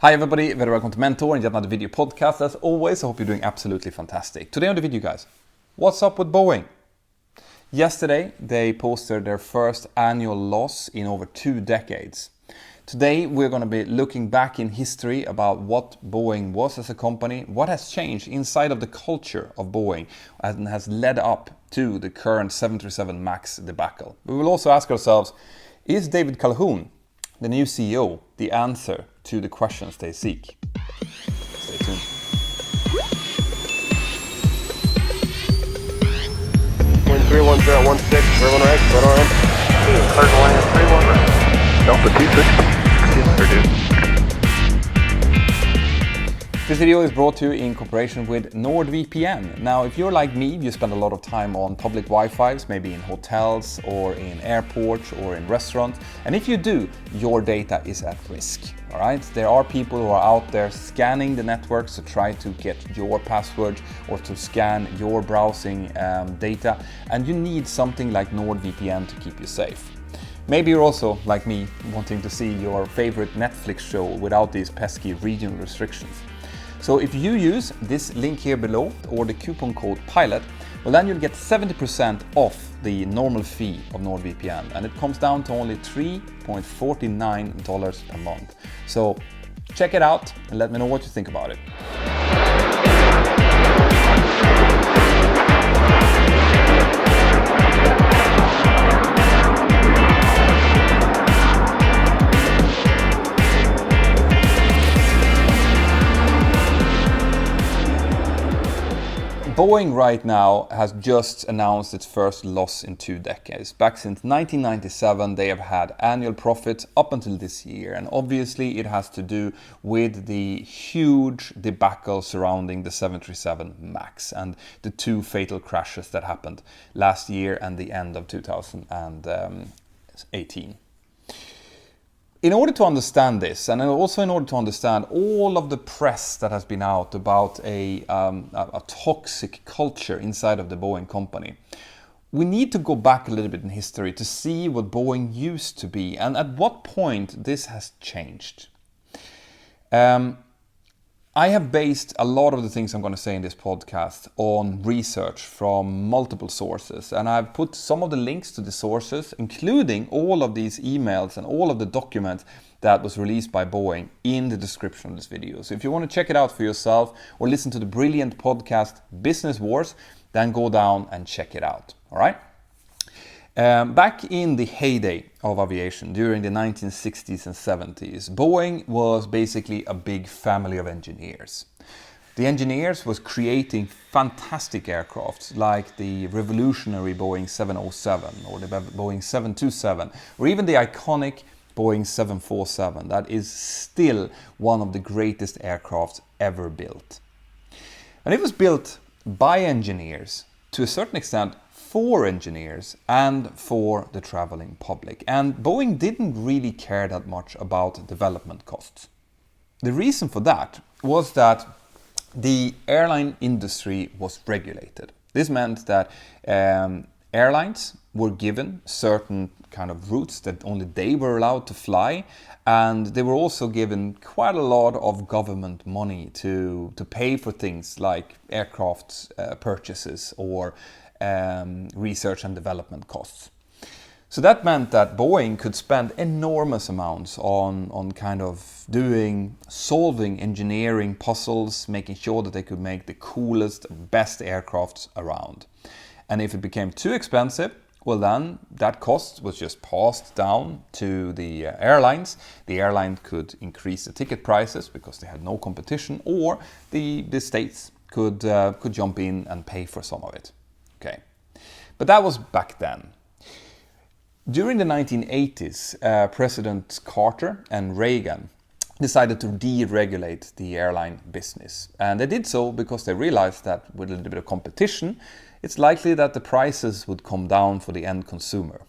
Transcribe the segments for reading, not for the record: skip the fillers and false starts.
Hi everybody, very welcome to Mentour and yet another video podcast. As always, I hope you're doing absolutely fantastic. Today on the video, guys, what's up with Boeing? Yesterday, they posted their first annual loss in over 2 decades. Today, we're going to be looking back in history about what Boeing was as a company, what has changed inside of the culture of Boeing and has led up to the current 737 MAX debacle. We will also ask ourselves, is David Calhoun, the new CEO, the answer to the questions they seek? Stay tuned. Wind 31016, everyone right, Clear to land 31 right. Delta 260. This video is brought to you in cooperation with NordVPN. Now, if you're like me, you spend a lot of time on public Wi-Fi's, maybe in hotels or in airports or in restaurants. And if you do, your data is at risk. All right, there are people who are out there scanning the networks to try to get your password or to scan your browsing data, and you need something like NordVPN to keep you safe. Maybe you're also, like me, wanting to see your favorite Netflix show without these pesky regional restrictions. So if you use this link here below or the coupon code PILOT, well then you'll get 70% off the normal fee of NordVPN, and it comes down to only $3.49 per month. So check it out and let me know what you think about it. Boeing right now has just announced its first loss in 2 decades. Back since 1997, they have had annual profits up until this year. And obviously it has to do with the huge debacle surrounding the 737 MAX and the 2 fatal crashes that happened last year and the end of 2018. In order to understand this, and also in order to understand all of the press that has been out about a toxic culture inside of the Boeing Company, we need to go back a little bit in history to see what Boeing used to be and at what point this has changed. I have based a lot of the things I'm going to say in this podcast on research from multiple sources, and I've put some of the links to the sources, including all of these emails and all of the documents that was released by Boeing, in the description of this video. So if you want to check it out for yourself or listen to the brilliant podcast Business Wars, then go down and check it out. All right? Back in the heyday of aviation, during the 1960s and 70s, Boeing was basically a big family of engineers. The engineers was creating fantastic aircraft like the revolutionary Boeing 707 or the Boeing 727 or even the iconic Boeing 747 that is still one of the greatest aircraft ever built. And it was built by engineers, to a certain extent for engineers and for the traveling public. And Boeing didn't really care that much about development costs. The reason for that was that the airline industry was regulated. This meant that airlines were given certain kind of routes that only they were allowed to fly, and they were also given quite a lot of government money to pay for things like aircraft purchases or research and development costs. So that meant that Boeing could spend enormous amounts on kind of solving engineering puzzles, making sure that they could make the coolest, best aircrafts around. And if it became too expensive, well then that cost was just passed down to the airlines. The airline could increase the ticket prices because they had no competition, or the states could jump in and pay for some of it. Okay, but that was back then. During the 1980s, President Carter and Reagan decided to deregulate the airline business. And they did so because they realized that with a little bit of competition, it's likely that the prices would come down for the end consumer.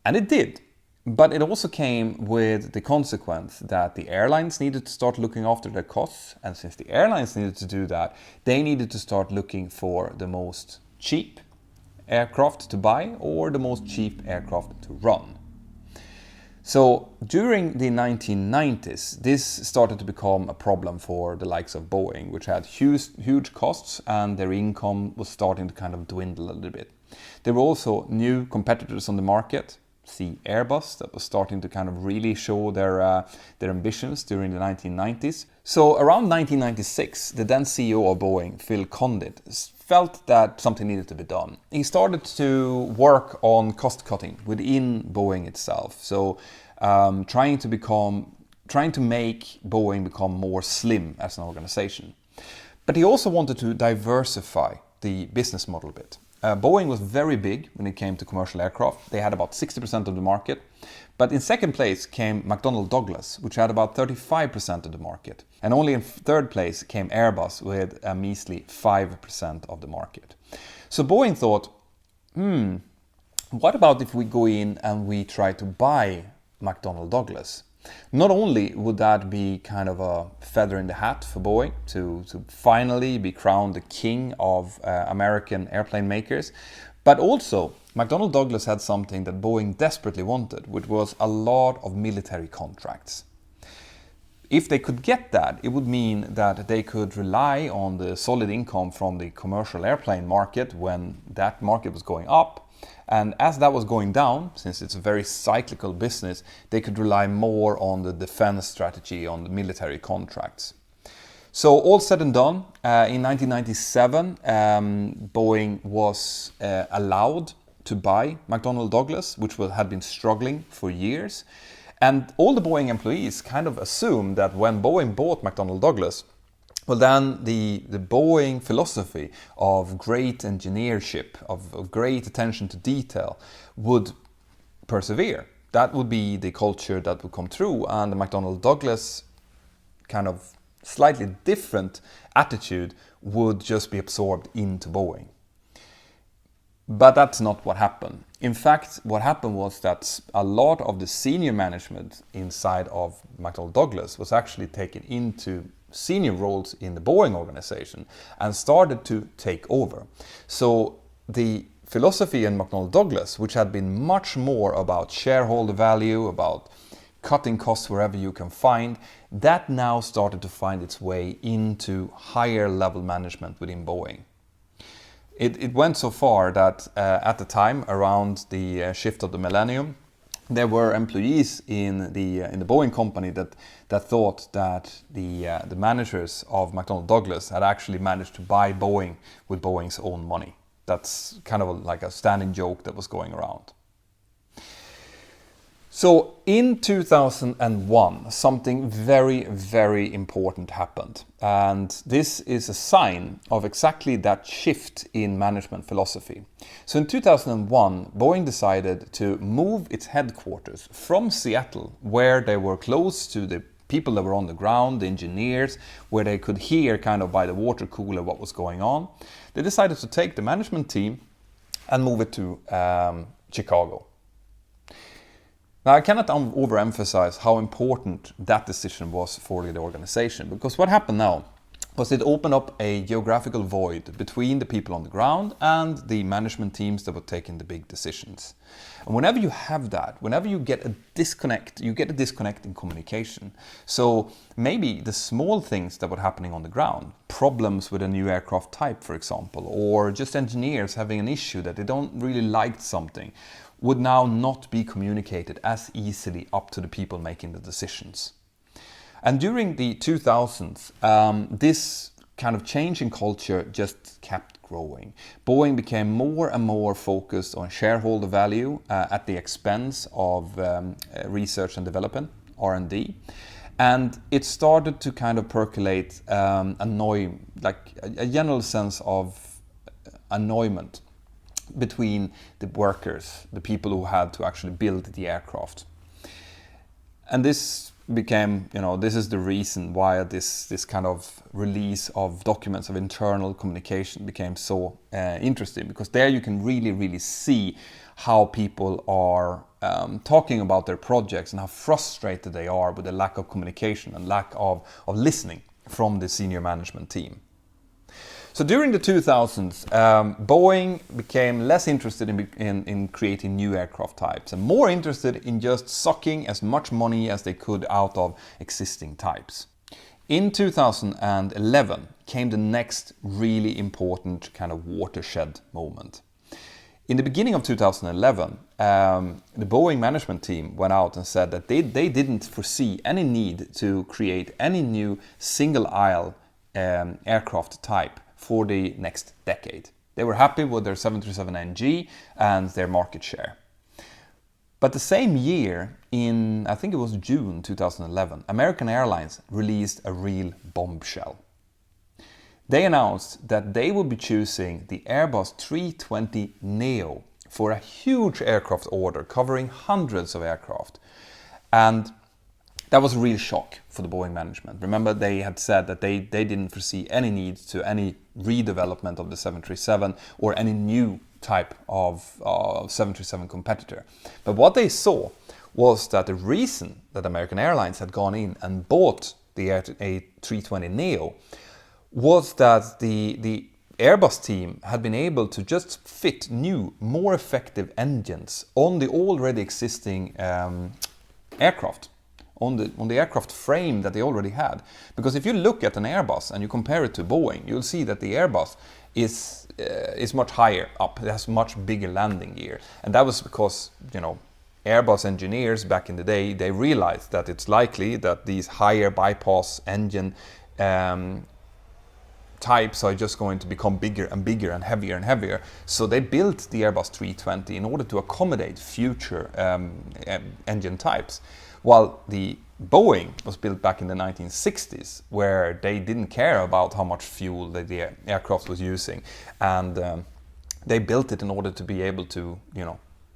And it did. But it also came with the consequence that the airlines needed to start looking after their costs. And since the airlines needed to do that, they needed to start looking for the most cheap aircraft to buy or the most cheap aircraft to run. So during the 1990s, this started to become a problem for the likes of Boeing, which had huge costs and their income was starting to kind of dwindle a little bit. There were also new competitors on the market. See Airbus, that was starting to kind of really show their ambitions during the 1990s. So around 1996, the then CEO of Boeing, Phil Condit, felt that something needed to be done. He started to work on cost cutting within Boeing itself. So trying to make Boeing become more slim as an organization. But he also wanted to diversify the business model a bit. Boeing was very big when it came to commercial aircraft. They had about 60% of the market. But in second place came McDonnell Douglas, which had about 35% of the market. And only in third place came Airbus with a measly 5% of the market. So Boeing thought, what about if we go in and we try to buy McDonnell Douglas? Not only would that be kind of a feather in the hat for Boeing to finally be crowned the king of American airplane makers, but also McDonnell Douglas had something that Boeing desperately wanted, which was a lot of military contracts. If they could get that, it would mean that they could rely on the solid income from the commercial airplane market when that market was going up. And as that was going down, since it's a very cyclical business, they could rely more on the defense strategy, on the military contracts. So all said and done, in 1997, Boeing was allowed to buy McDonnell Douglas, which had been struggling for years. And all the Boeing employees kind of assumed that when Boeing bought McDonnell Douglas, well, then the Boeing philosophy of great engineership, of great attention to detail would persevere. That would be the culture that would come through, and the McDonnell Douglas kind of slightly different attitude would just be absorbed into Boeing. But that's not what happened. In fact, what happened was that a lot of the senior management inside of McDonnell Douglas was actually taken into senior roles in the Boeing organization and started to take over. So the philosophy in McDonnell Douglas, which had been much more about shareholder value, about cutting costs wherever you can find, that now started to find its way into higher level management within Boeing. It went so far that at the time, around the shift of the millennium, there were employees in the Boeing Company that thought that the managers of McDonnell Douglas had actually managed to buy Boeing with Boeing's own money. That's kind of like a standing joke that was going around. So in 2001, something very, very important happened. And this is a sign of exactly that shift in management philosophy. So in 2001, Boeing decided to move its headquarters from Seattle, where they were close to the people that were on the ground, the engineers, where they could hear kind of by the water cooler what was going on. They decided to take the management team and move it to Chicago. Now, I cannot overemphasize how important that decision was for the organization, because what happened now was it opened up a geographical void between the people on the ground and the management teams that were taking the big decisions. And whenever you have that, whenever you get a disconnect in communication. So maybe the small things that were happening on the ground, problems with a new aircraft type, for example, or just engineers having an issue that they don't really like something, would now not be communicated as easily up to the people making the decisions. And during the 2000s, this kind of change in culture just kept growing. Boeing became more and more focused on shareholder value at the expense of research and development, R&D. And it started to kind of percolate a general sense of annoyment between the workers, the people who had to actually build the aircraft. And this became, this is the reason why this kind of release of documents of internal communication became so interesting, because there you can really, really see how people are talking about their projects and how frustrated they are with the lack of communication and lack of listening from the senior management team. So during the 2000s, Boeing became less interested in creating new aircraft types and more interested in just sucking as much money as they could out of existing types. In 2011 came the next really important kind of watershed moment. In the beginning of 2011, the Boeing management team went out and said that they didn't foresee any need to create any new single-aisle aircraft type for the next decade. They were happy with their 737NG and their market share. But the same year, in I think it was June 2011, American Airlines released a real bombshell. They announced that they would be choosing the Airbus 320neo for a huge aircraft order covering hundreds of aircraft. And that was a real shock for the Boeing management. Remember, they had said that they didn't foresee any need to any redevelopment of the 737 or any new type of 737 competitor. But what they saw was that the reason that American Airlines had gone in and bought the A320neo was that the Airbus team had been able to just fit new, more effective engines on the already existing aircraft. On the aircraft frame that they already had. Because if you look at an Airbus and you compare it to Boeing, you'll see that the Airbus is much higher up. It has much bigger landing gear. And that was because, Airbus engineers back in the day, they realized that it's likely that these higher bypass engine types are just going to become bigger and bigger and heavier. So they built the Airbus 320 in order to accommodate future engine types. While the Boeing was built back in the 1960s, where they didn't care about how much fuel the aircraft was using. And they built it in order to be able to,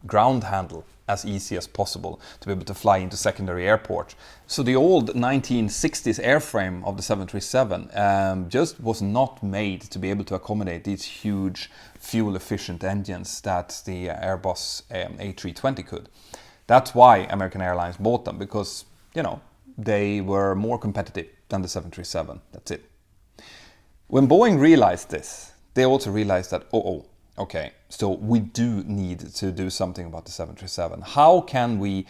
ground handle as easy as possible, to be able to fly into secondary airports. So the old 1960s airframe of the 737 just was not made to be able to accommodate these huge fuel-efficient engines that the Airbus A320 could. That's why American Airlines bought them, because, they were more competitive than the 737. That's it. When Boeing realized this, they also realized that, okay, so we do need to do something about the 737. How can we,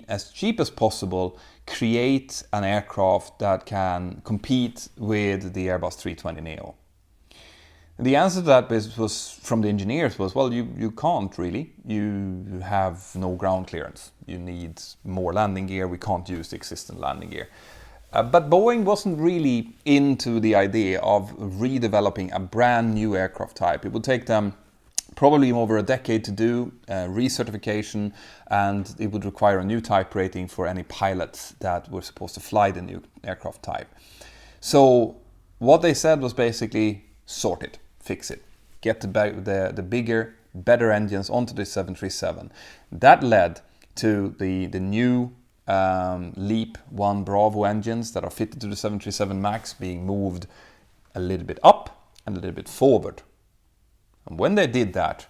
as cheap as possible, create an aircraft that can compete with the Airbus 320neo? The answer to that was from the engineers was, well, you can't really. You have no ground clearance. You need more landing gear. We can't use the existing landing gear. But Boeing wasn't really into the idea of redeveloping a brand new aircraft type. It would take them probably over a decade to do recertification, and it would require a new type rating for any pilots that were supposed to fly the new aircraft type. So what they said was basically sort it. Fix it. Get the bigger, better engines onto the 737. That led to the new LEAP 1 Bravo engines that are fitted to the 737 MAX being moved a little bit up and a little bit forward. And when they did that,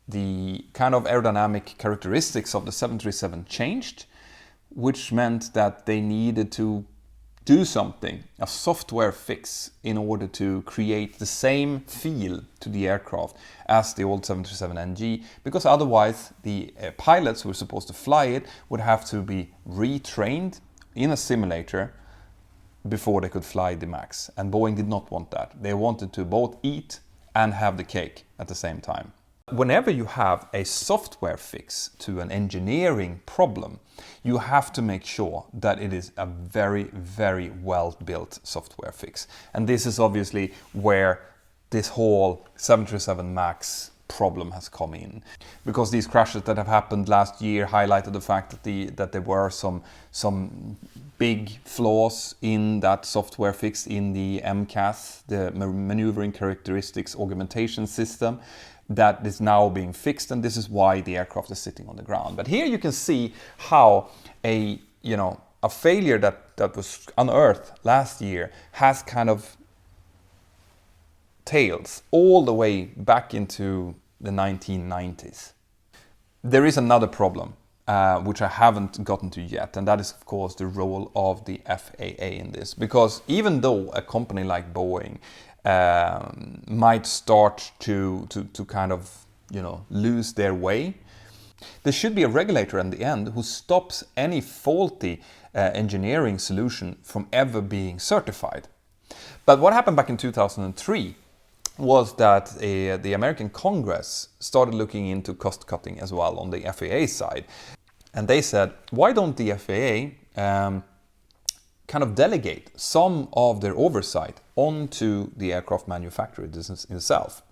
the kind of aerodynamic characteristics of the 737 changed, which meant that they needed to do something, a software fix, in order to create the same feel to the aircraft as the old 737NG, because otherwise the pilots who were supposed to fly it would have to be retrained in a simulator before they could fly the MAX. And Boeing did not want that. They wanted to both eat and have the cake at the same time. Whenever you have a software fix to an engineering problem, you have to make sure that it is a very, very well-built software fix. And this is obviously where this whole 737 MAX problem has come in. Because these crashes that have happened last year highlighted the fact that there were some big flaws in that software fix in the MCAS, the Maneuvering Characteristics Augmentation System, that is now being fixed, and this is why the aircraft is sitting on the ground. But here you can see how a failure that was unearthed last year has kind of tails all the way back into the 1990s. There is another problem, which I haven't gotten to yet, and that is of course the role of the FAA in this. Because even though a company like Boeing might start to kind of, you know, lose their way, there should be a regulator in the end who stops any faulty engineering solution from ever being certified. But what happened back in 2003 was that the American Congress started looking into cost cutting as well on the FAA side. And they said, why don't the FAA kind of delegate some of their oversight onto the aircraft manufacturer itself?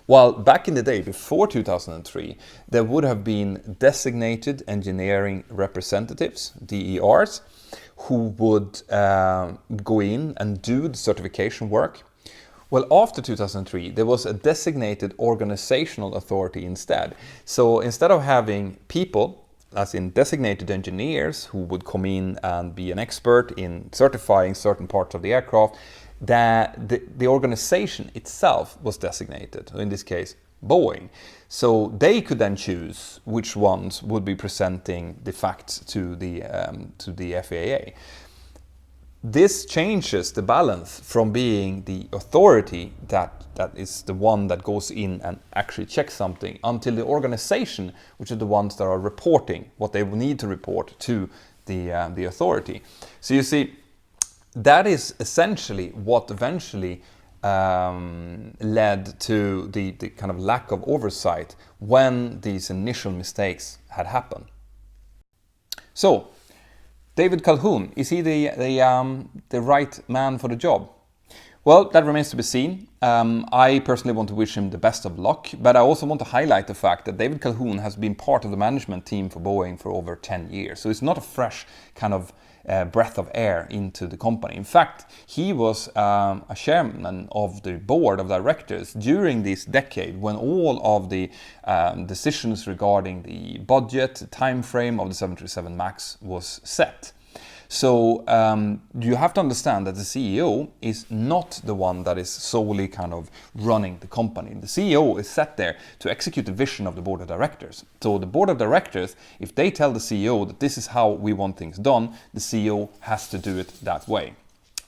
Well, back in the day, before 2003, there would have been designated engineering representatives, DERs, who would go in and do the certification work. Well, after 2003, there was a designated organizational authority instead. So instead of having people, as in designated engineers, who would come in and be an expert in certifying certain parts of the aircraft, the organization itself was designated, in this case, Boeing. So they could then choose which ones would be presenting the facts to the FAA. This changes the balance from being the authority that is the one that goes in and actually checks something, until the organization, which are the ones that are reporting what they will need to report to the authority. So you see, that is essentially what eventually led to the kind of lack of oversight when these initial mistakes had happened. So, David Calhoun, is he the right man for the job? Well, that remains to be seen. I personally want to wish him the best of luck, but I also want to highlight the fact that David Calhoun has been part of the management team for Boeing for over 10 years. So it's not a fresh kind of breath of air into the company. In fact, he was a chairman of the board of directors during this decade when all of the decisions regarding the budget, the time frame of the 737 MAX was set. So you have to understand that the CEO is not the one that is solely kind of running the company. The CEO is set there to execute the vision of the board of directors. So the board of directors, if they tell the CEO that this is how we want things done, the CEO has to do it that way.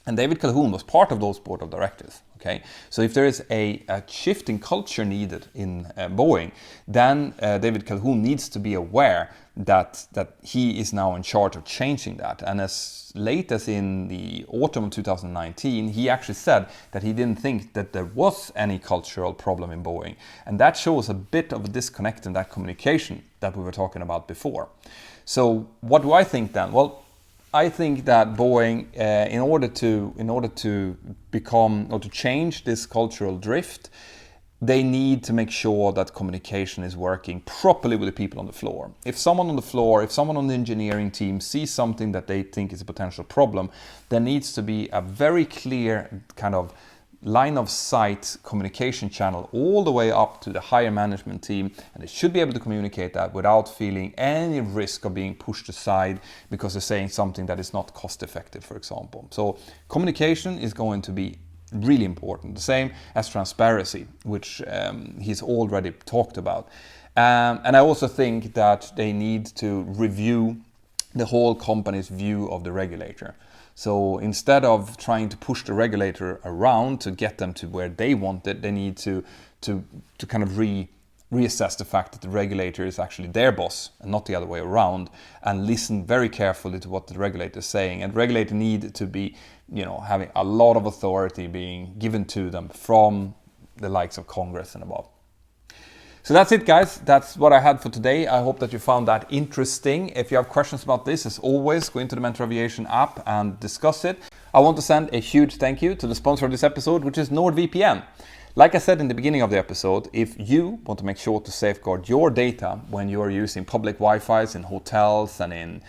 And David Calhoun was part of those board of directors. Okay, so if there is a shift in culture needed in Boeing, then David Calhoun needs to be aware that he is now in charge of changing that. And as late as in the autumn of 2019, he actually said that he didn't think that there was any cultural problem in Boeing. And that shows a bit of a disconnect in that communication that we were talking about before. So what do I think then? Well, I think that Boeing, in order to become or to change this cultural drift, they need to make sure that communication is working properly with the people on the floor. If someone on the floor, if someone on the engineering team sees something that they think is a potential problem, there needs to be a very clear kind of line of sight communication channel all the way up to the higher management team, and they should be able to communicate that without feeling any risk of being pushed aside because they're saying something that is not cost effective, for example. So communication is going to be really important, the same as transparency, which he's already talked about. And I also think that they need to review the whole company's view of the regulator. So instead of trying to push the regulator around to get them to where they want it, they need to kind of reassess the fact that the regulator is actually their boss and not the other way around, and listen very carefully to what the regulator is saying. And the regulator need to be, having a lot of authority being given to them from the likes of Congress and above. So that's it, guys. That's what I had for today. I hope that you found that interesting. If you have questions about this, as always, go into the Mentour Aviation app and discuss it. I want to send a huge thank you to the sponsor of this episode, which is NordVPN. Like I said in the beginning of the episode, if you want to make sure to safeguard your data when you are using public Wi-Fi's in hotels and in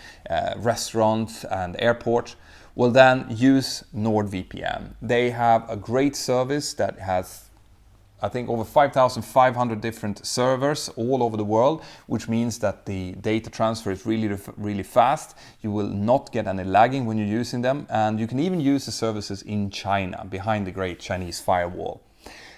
restaurants and airports, well then use NordVPN. They have a great service that has, I think, over 5,500 different servers all over the world, which means that the data transfer is really fast. You will not get any lagging when you're using them, and you can even use the services in China behind the great Chinese firewall.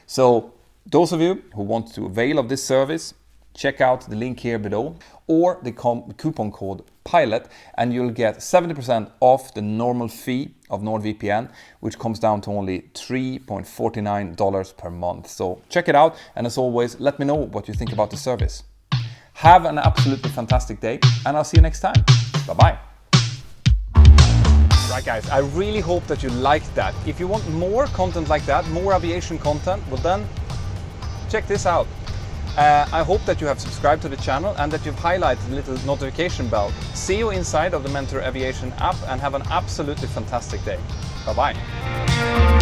So those of you who want to avail of this service, check out the link here below. or the coupon code PILOT, and you'll get 70% off the normal fee of NordVPN, which comes down to only $3.49 per month. So check it out, and as always, let me know what you think about the service. Have an absolutely fantastic day, and I'll see you next time. Bye-bye. Right guys, I really hope that you liked that. If you want more content like that, more aviation content, well then, check this out. I hope that you have subscribed to the channel and that you've highlighted the little notification bell. See you inside of the Mentour Aviation app, and have an absolutely fantastic day. Bye-bye.